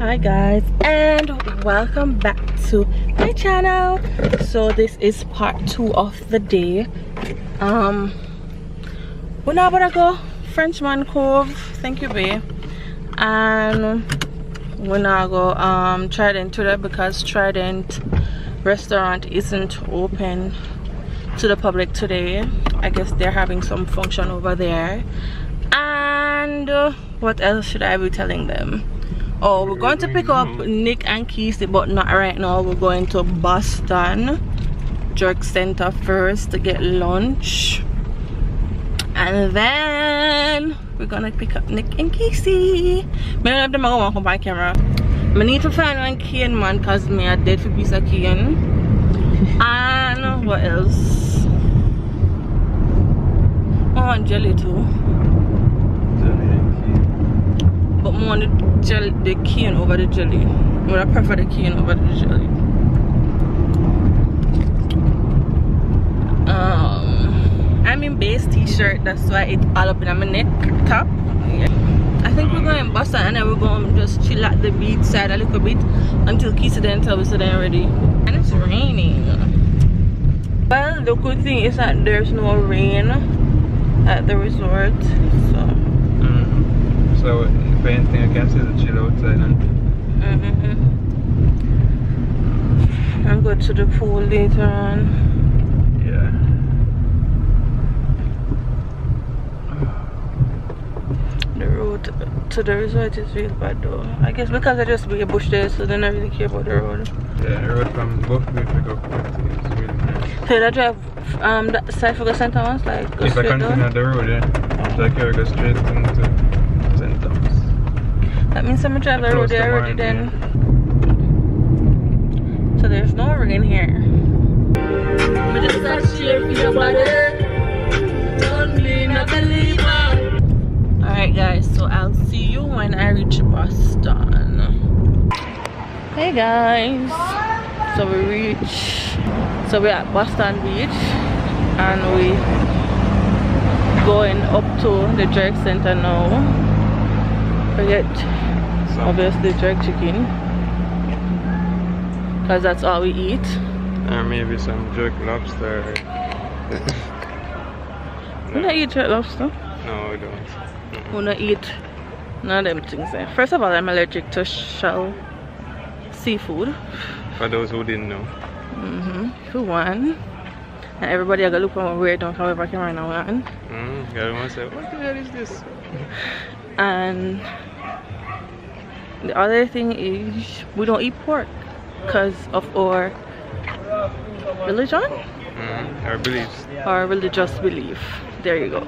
Hi guys, and welcome back to my channel. So this is part 2 of the day. We're now about to go Frenchman Cove, thank you babe, and we're now go Trident today because Trident restaurant isn't open to the public today. I guess they're having some function over there. And what else should I be telling them? Oh, we're going to pick up Nick and Kesey, but not right now. We're going to Boston Jerk Center first to get lunch, and then we're gonna pick up Nick and Kesey. Maybe I have them go on my camera. I need to find one cane man because me a dead for piece of cane. And what else? I want jelly too. But more on the cane over the jelly. But I prefer the cane over the jelly. I'm in base t-shirt, that's why it's all up in my neck top. Yeah. I think we're going to Boston and then we're going to just chill at the beach side a little bit until Kesey then tell us that they're ready. And it's raining. Well, the good thing is that there's no rain at the resort, so. So if anything, I can see the chill outside and and go to the pool later on. Yeah. The road to the resort is real bad though. I guess because I just be a bush there, so they don't really care about the road. Yeah, the road from both way to go is really nice. So I drive that side for the center once, like go if I straight continue down? on the road, yeah, so I can go straight into St. Thomas. That means I'm gonna drive the road there already then. So there's no rain here. We just got cheer for your body. Don't be a believer. Alright guys, so I'll see you when I reach Boston. Hey guys. So we're at Boston Beach and we going up to the jerk center now. Forget obviously jerk chicken because that's all we eat. Or maybe some jerk lobster. We don't eat jerk lobster. No, we don't. We don't eat none of them things there. First of all, I'm allergic to shell seafood. For those who didn't know. For one. And everybody I gotta look for weird don't however I can right now one. Everyone say, what the hell is this? And the other thing is we don't eat pork because of our religion? Our beliefs. Our religious belief. There you go.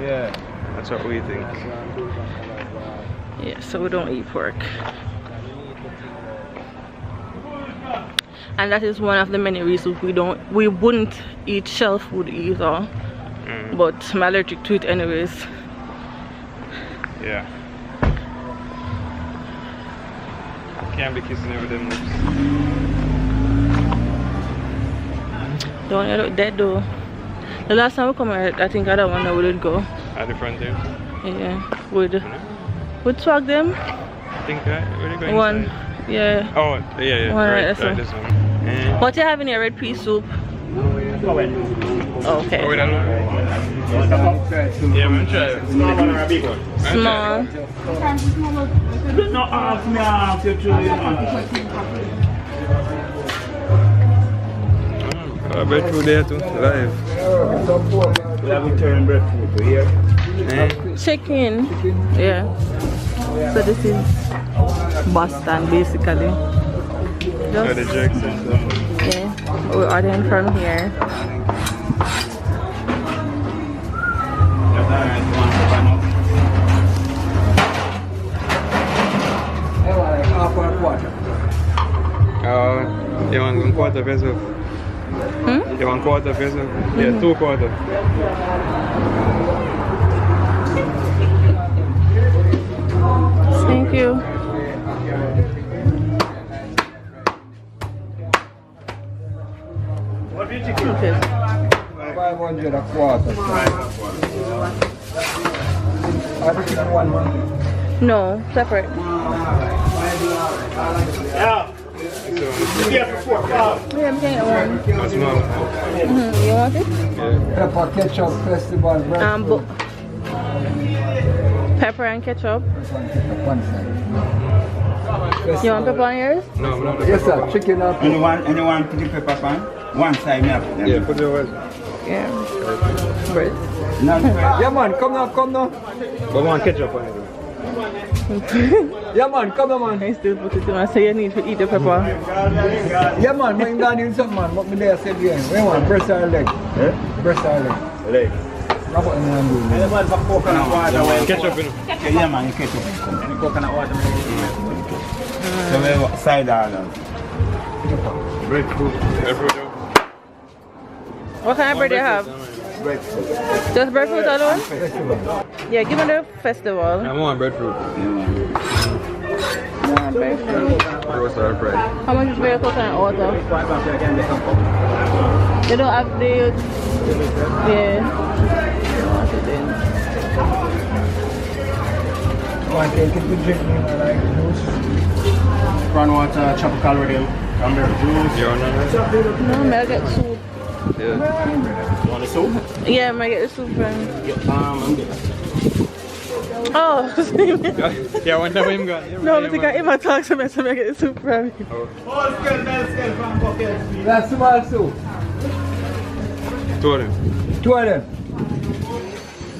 Yeah, that's what we think. Yeah, so we don't eat pork. And that is one of the many reasons we wouldn't eat shell food either. But I'm allergic to it anyways. Yeah. Can't be kissing over them lips. Don't you look dead though. The last time we come here, I think I don't know where we'd go. At the front there? Yeah. Would swag them? I think where they going One. inside? Yeah. Oh, yeah. One right, this one. this one. Yeah. What you have in your red pea soup? Okay. Oh, wait, I don't know. Yeah, I'm trying. Small one or a big one? Small. No, ask me after you. Breadfruit there too, live. We have returned breadfruit here. Chicken. Yeah. So this is Boston basically. Oh, the jerk center. Yeah. We're ordering from here. You want 1/4 peso? You want 1/4 peso? Yeah, 2/4. Thank you. What did you get? Okay. 500 a quarter. I think it's 100. No, separate. Yeah. Yeah, for $4. Yeah, I'm getting one. That's small. You want it? Yeah. Pepper ketchup festival. Pepper and ketchup. One side. You want pepper on yours? No, no, no. Yes, sir. Chicken up. Anyone put the pepper pan? One side me up. Yeah, put it away. Yeah. Bread. Yeah, man. Come now. Come now. But one ketchup on it. Yeah, man. Come now, man. I still put it on. So you need to eat the pepper. Yeah, man. I'm going to need something, man. What me there say again? Where you want? Breast or leg? Eh? Breast or leg? Leg. That's what I'm going to do. Coconut water. Ketchup in it. Yeah, man, ketchup. Any coconut water. So we have side order. Breadfruit. Breadfruit. What kind of bread do you have? Breadfruit. Just breadfruit alone? Yeah, give me the festival. I want breadfruit. Yeah, breadfruit. Roasted bread. How much is for your coconut water? You don't have the... Yeah. Want to take it to drink me, man, like juice? Prawn water, tropical rhythm, cranberry juice. You want none? No, may I get soup? Yeah. You want the soup? Yeah, may I get the soup from... Yeah, I'm good. Oh! Yeah, one time him got. No, I think I even talk to me, so I get the soup from you. That's small soup. Two of them. Two of them.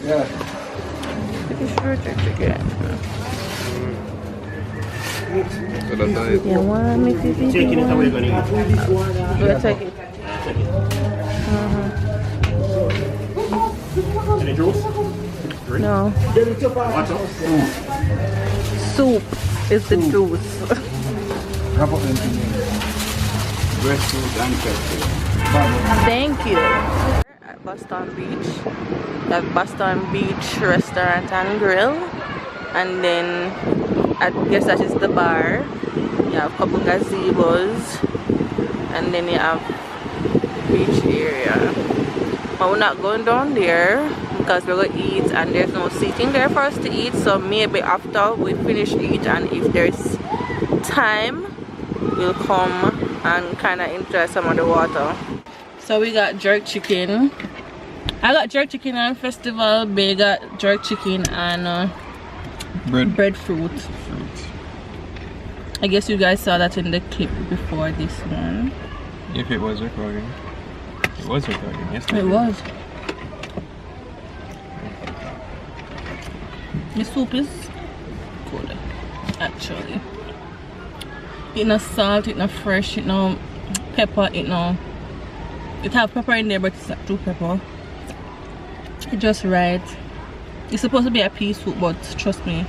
Yeah. It's sure chicken. So that's how it. You want me to be Taking it away, gonna eat. We'll take it. Any juice? No. What's up? Soup is the juice. Wrap up them to me. Breadfruit and ketchup. Thank you. At Boston Beach. At Boston Beach Restaurant and Grill. And then I guess that is the bar. You have a couple gazebos. And then you have beach area. But we're not going down there because we're going to eat and there's no seating there for us to eat. So maybe after we finish eat and if there's time, we'll come and kind of enjoy some of the water. So we got jerk chicken. I got jerk chicken and festival. Bae got jerk chicken and breadfruit. I guess you guys saw that in the clip before this one. If it was recording. It was recording, yes. It was. The soup is good, actually. It's not salt, it's not fresh, it's not pepper, it have pepper in there, but it's not true pepper. It's just right. It's supposed to be a pea soup, but trust me,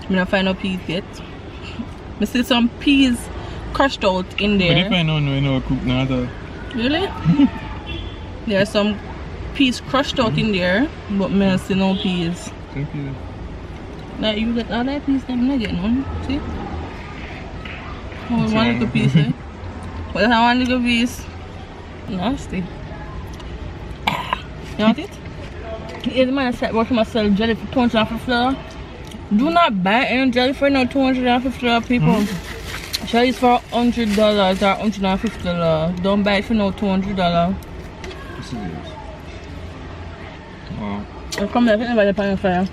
I'm not find no peas yet. I see some peas crushed out in there. But if I know cook now though. Really? There are some peas crushed out in there, but I don't see no peas. Thank you. Like you get all that piece, I'm not getting one. See? Oh, one little piece, eh? But that's one little piece. Nasty. You want it? Yeah, the man said working myself jelly for $250. Do not buy any jelly for no $250 people. Jelly is for $100 or $150. Don't buy it for no $200. This is it. Wow. I'll come there, anybody pan fire.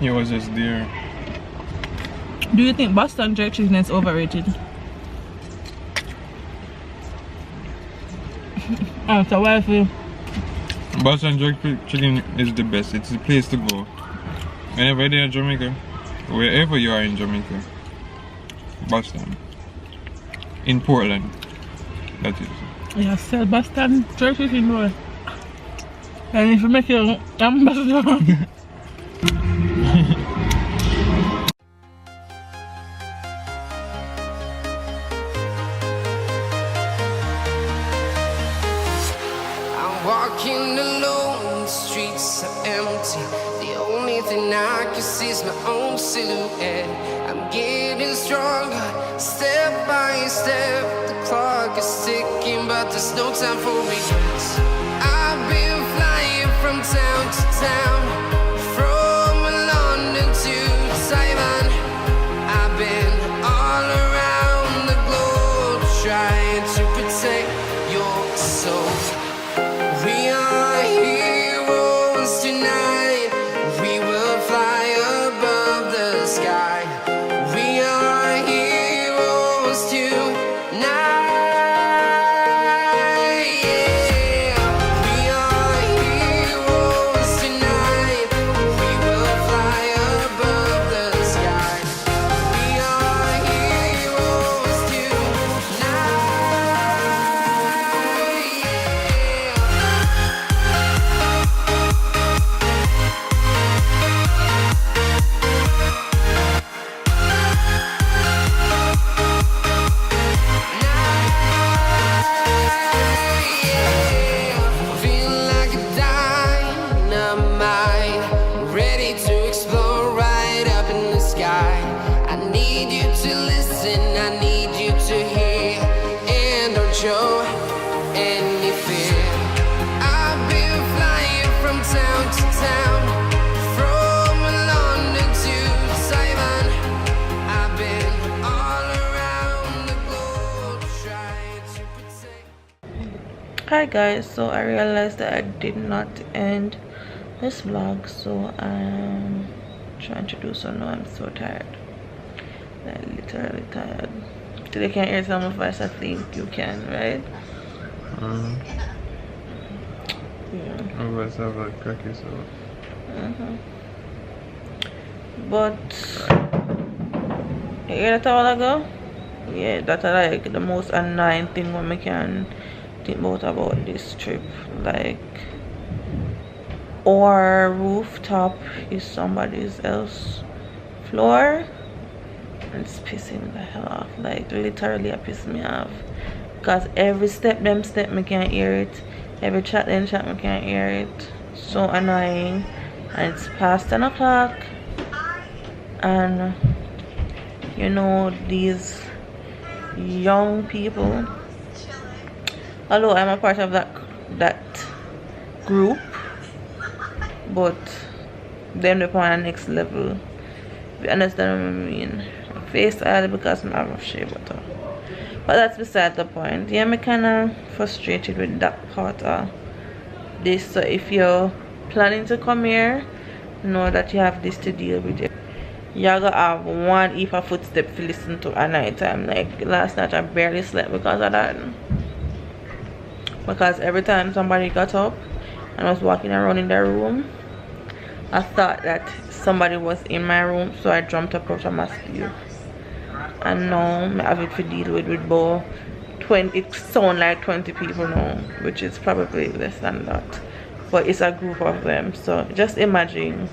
He was just there. Do you think Boston jerk chicken is overrated? So why if you... Boston jerk chicken is the best. It's the place to go. Whenever you're in Jamaica, wherever you are in Jamaica, Boston, in Portland, that is. Yeah, sell Boston jerk chicken boy. And if you make your ambassador. Walking alone, the streets are empty. The only thing I can see is my own silhouette. I'm getting stronger, step by step. The clock is ticking, but there's no time for regrets. I've been flying from town to town, from London to Taiwan. to listen, I need you to hear, and don't show any fear. I've been flying from town to town, from London to Taiwan. I've been all around the globe trying to protect. Hi guys, so I realized that I did not end this vlog, so I'm trying to do so now. I'm so tired, like literally tired. Today can't hear some of us. I think you can, right? Yeah. I always have a cracky so. But you hear that a while ago? Yeah, that's like the most annoying thing when we can think about this trip. Like, our rooftop is somebody else's floor, and it's pissing the hell off. Like, literally it pisses me off, because every step me can't hear it, every chat me can't hear it. So annoying. And it's past 10 o'clock, and you know, these young people, although I'm a part of that group, but them they're on the next level. You understand what I mean? My face early because I'm out of shape, but that's beside the point. Yeah, I'm kinda frustrated with that part of this. So if you're planning to come here, know that you have this to deal with. You're gonna have one heap of footstep to listen to at night time. Like last night I barely slept because of that. Because every time somebody got up and was walking around in their room, I thought that somebody was in my room, so I jumped up out of my sleep. And now I have it to deal with about 20. It sounds like 20 people now, which is probably less than that, but it's a group of them. So just imagine,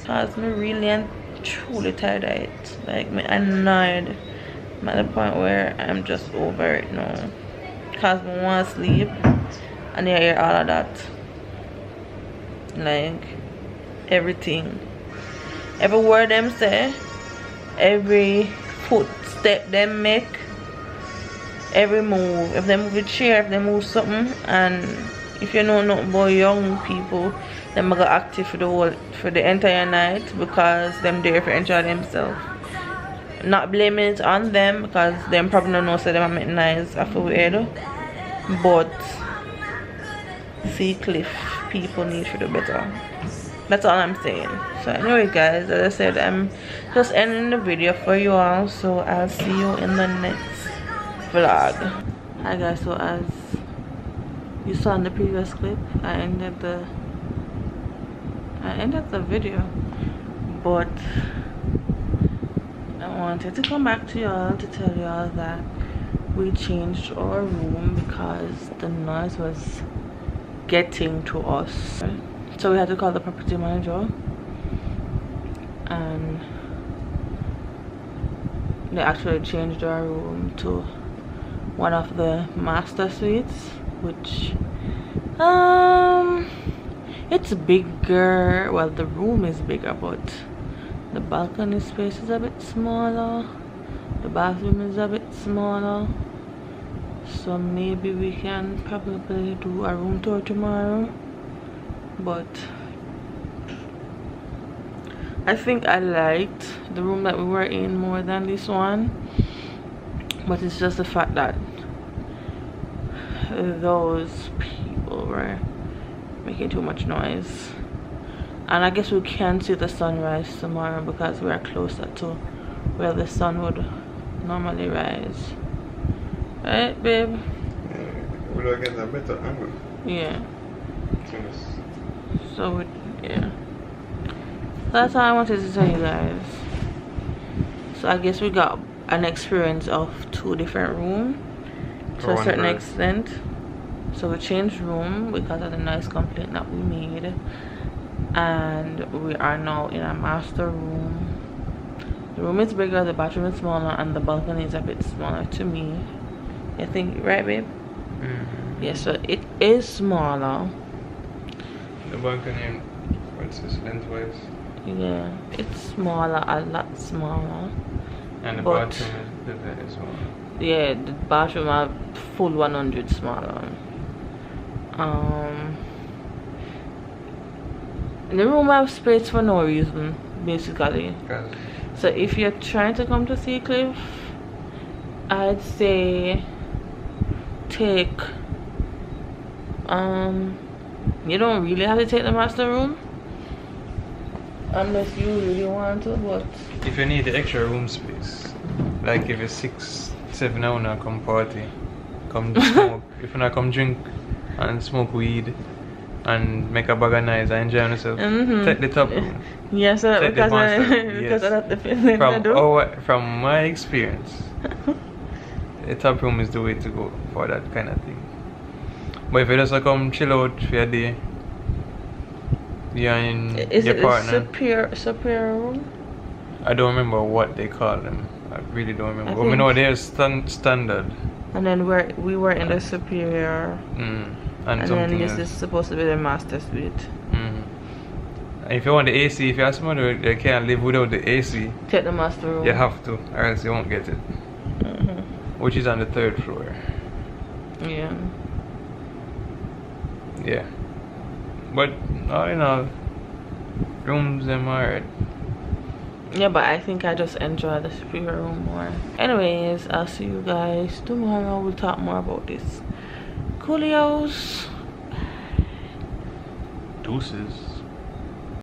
cause me really and truly tired of it. Like, me annoyed. I'm at the point where I'm just over it now, cause I want to sleep and you hear all of that. Like, everything, every word them say, every footstep them make, every move, if they move a chair, if they move something. And if you know nothing about young people, them go active for the entire night, because them there for enjoy themselves. Not blaming it on them, because them probably don't know, so them are making nice afterward, but see cliff people need to do better. That's all I'm saying. So anyway guys, as I said, I'm just ending the video for you all, so I'll see you in the next vlog. Hi guys, so as you saw in the previous clip, I ended the video, but I wanted to come back to y'all to tell y'all that we changed our room because the noise was getting to us. So we had to call the property manager, and they actually changed our room to one of the master suites, which it's bigger. Well, the room is bigger, but the balcony space is a bit smaller, the bathroom is a bit smaller. So maybe we can probably do a room tour tomorrow. But I think I liked the room that we were in more than this one, but it's just the fact that those people were making too much noise. And I guess we can see the sunrise tomorrow because we are closer to where the sun would normally rise, right babe? We'll get a better angle. Yeah. So yeah, that's all I wanted to tell you guys. So I guess we got an experience of 2 different rooms to a certain extent. So we changed room because of the noise complaint that we made, and we are now in a master room. The room is bigger, the bathroom is smaller, and the balcony is a bit smaller to me. I think, right babe? Yeah, so it is smaller. The balcony, what's this, lengthwise? Yeah, it's smaller, a lot smaller. And the but bathroom is the bed as well. yeah, the bathroom are full 100 smaller. The room have space for no reason, basically. So if you're trying to come to Sea Cliff, I'd say take you don't really have to take the master room unless you really want to, but if you need the extra room space, like if it's 6-7 hours come party, come smoke, if you not come drink and smoke weed and make a bag of noise and enjoy yourself, take the top room. yes, Take the because master, because yes. of the feeling I do. From my experience, the top room is the way to go for that kind of thing. But if you just come chill out for a day, you and Is your it partner. a superior room? I don't remember what they call them. I really don't remember. I But we know think- they're standard. And then we were in the superior, And and then something this else. is supposed to be the master suite. If you want the AC, if you have somebody that can't live without the AC, Take the master room. you have to, or else you won't get it. Which is on the 3rd floor. Yeah. Yeah. But all in all, rooms them alright. Yeah, but I think I just enjoy the superior room more. Anyways, I'll see you guys tomorrow. We'll talk more about this. Coolios. Deuces.